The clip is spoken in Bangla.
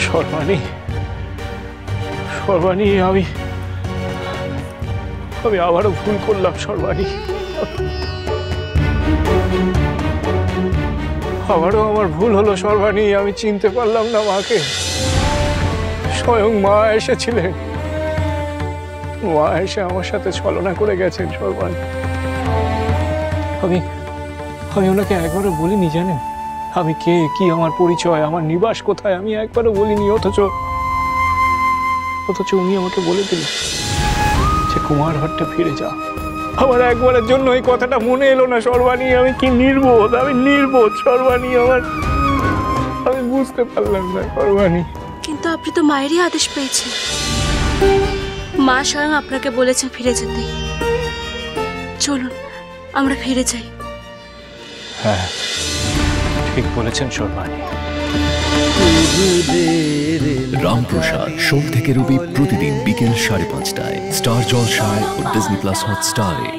সর্বাণী, সর্বাণী, আমি আবারও ভুল করলাম সর্বাণী। আবারও আমার ভুল হলো সর্বাণী। আমি চিনতে পারলাম না মাকে। স্বয়ং মা এসেছিলেন, মা এসে আমার সাথে ছলনা করে গেছেন সর্বাণী। আমি ওনাকে একবারও বলিনি, জানেন আমি কে, কি আমার পরিচয়, আমার নিবাস কোথায়, আমি একবারও বলিনি। অথচ উনি আমাকে বলে দিলেন যে কুমারহাটে ফিরে যাও। আমার একবারের জন্য এই কথাটা মনে এলো না সর্বাণী। আমি কি নির্বোধ, আমি নির্বোধ সর্বাণী। আমি বুঝতে পারলাম না সর্বাণী। কিন্তু আপনি তো মায়েরই আদেশ পেয়েছেন, মা স্বয়ং আপনাকে বলেছেন ফিরে যেতে। চলুন আমরা ফিরে যাই। হ্যাঁ, ঠিক বলেছেন সর্বাণী। রামপ্রসাদ সোম থেকে রবি প্রতিদিন বিকেল 5:30টায় স্টার জলসায় ও ডিজনি প্লাস হটস্টারে।